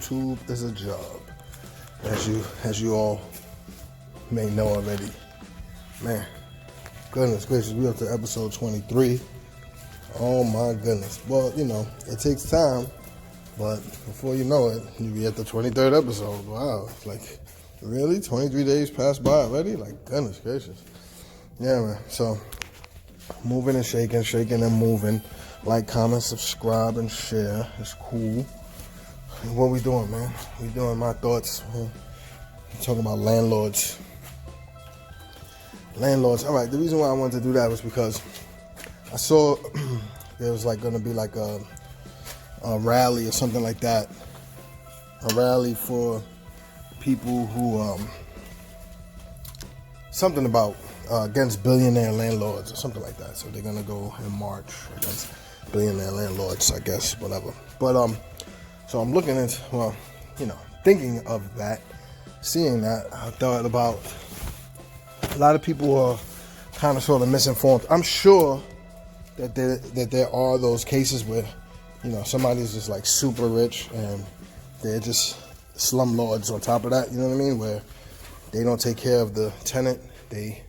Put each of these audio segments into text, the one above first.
YouTube is a job, as you all may know already. Man, goodness gracious, we up to episode 23. Oh my goodness. Well, it takes time, but before you know it, you'll be at the 23rd episode. Wow, it's like, really? 23 days passed by already? Like, goodness gracious. Yeah, man. So, moving and shaking and moving. Like, comment, subscribe, and share. It's cool. What we doing, man? We doing my thoughts. We're talking about landlords. Landlords. All right, the reason why I wanted to do that was because I saw there was like going to be like a rally or something like that. A rally for people who, something about against billionaire landlords or something like that. So they're going to go and march against billionaire landlords, I guess, whatever. But so I'm looking at, thinking of that, seeing that, I thought about a lot of people are kind of sort of misinformed. I'm sure that there are those cases where, somebody's just like super rich and they're just slumlords on top of that, you know what I mean? Where they don't take care of the tenant, they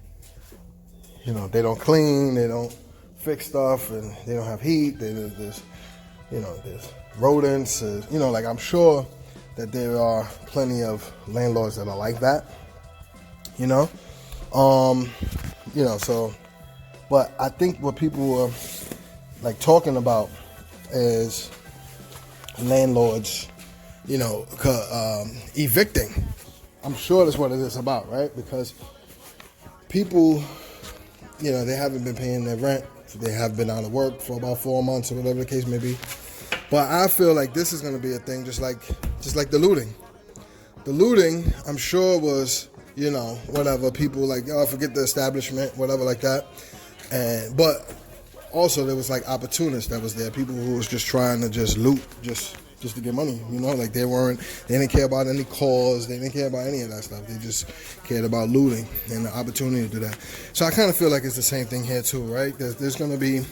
don't clean, they don't fix stuff, and they don't have heat, there's rodents, like I'm sure that there are plenty of landlords that are like that, so, but I think what people are like talking about is landlords, evicting. I'm sure that's what it is about, right? Because people, they haven't been paying their rent. They have been out of work for about 4 months or whatever the case may be. But I feel like this is going to be a thing, just like the looting. The looting, I'm sure, was, whatever, people like, forget the establishment, whatever like that. But also there was like opportunists that was there, people who was just trying to just loot, just to get money, like they didn't care about any cause, they didn't care about any of that stuff. They just cared about looting and the opportunity to do that. So I kind of feel like it's the same thing here too, right? There's going to be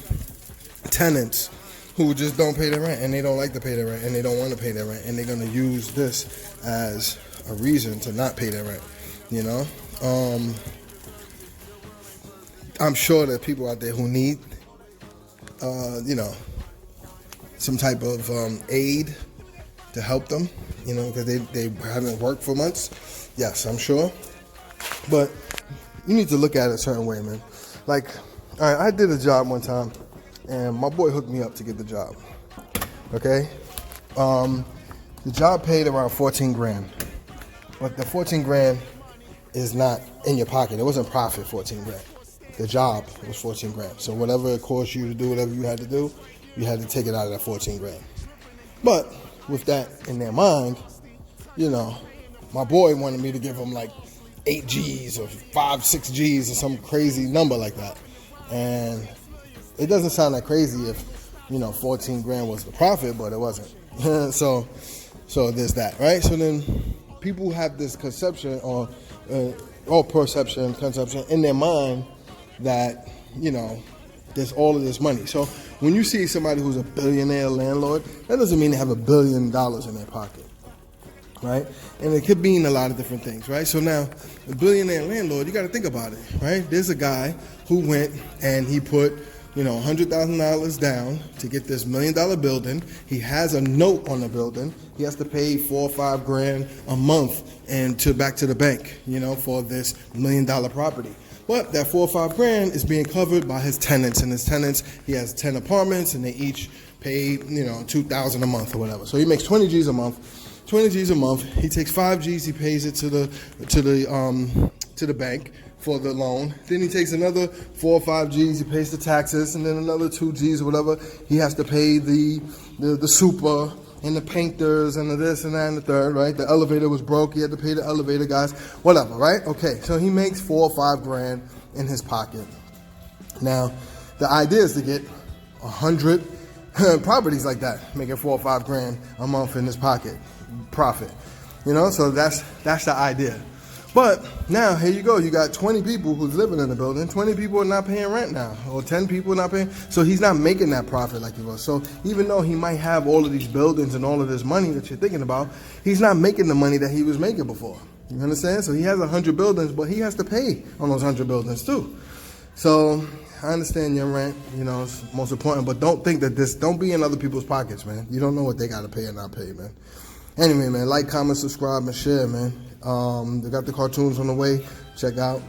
tenants who just don't pay their rent, and they don't like to pay their rent, and they don't want to pay their rent, and they're going to use this as a reason to not pay their rent, I'm sure there are people out there who need, some type of aid to help them, because they haven't worked for months. Yes, I'm sure. But you need to look at it a certain way, man. Like, all right, I did a job one time, and my boy hooked me up to get the job. Okay? The job paid around 14 grand. But the 14 grand is not in your pocket. It wasn't profit 14 grand. The job was 14 grand. So whatever it cost you to do, whatever you had to do, you had to take it out of that 14 grand. But with that in their mind, my boy wanted me to give him like 8 G's or 5, 6 G's or some crazy number like that. And it doesn't sound that crazy if, 14 grand was the profit, but it wasn't. So there's that, right? So then people have this conception or conception in their mind that, there's all of this money. So when you see somebody who's a billionaire landlord, that doesn't mean they have $1 billion in their pocket, right? And it could mean a lot of different things, right? So now, a billionaire landlord, you got to think about it, right? There's a guy who went and he put, $100,000 down to get this $1 million building. He has a note on the building. He has to pay $4 or $5 grand a month and back to the bank, for this $1 million property. But that $4 or $5 grand is being covered by his tenants, and his tenants, he has 10 apartments, and they each pay, $2,000 a month or whatever. So he makes 20 G's a month. 20 G's a month. He takes 5 G's, he pays it to the bank for the loan. Then he takes another 4 or 5 G's, he pays the taxes, and then another 2 G's or whatever. He has to pay the super and the painters and the this and that and the third, right? The elevator was broke, he had to pay the elevator guys, whatever, right? Okay, so he makes 4 or 5 grand in his pocket. Now, the idea is to get 100 properties like that, making 4 or 5 grand a month in his pocket, profit. So that's the idea. But now, here you go. You got 20 people who's living in the building. 20 people are not paying rent now, or 10 people are not paying. So he's not making that profit like he was. So even though he might have all of these buildings and all of this money that you're thinking about, he's not making the money that he was making before. You understand? So he has 100 buildings, but he has to pay on those 100 buildings too. So I understand your rent, it's most important, but don't think that don't be in other people's pockets, man. You don't know what they got to pay and not pay, man. Anyway, man, like, comment, subscribe, and share, man. They got the cartoons on the way. Check out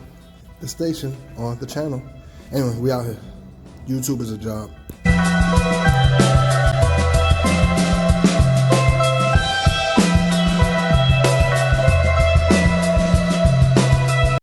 the station or the channel. Anyway, we out here. YouTube is a job.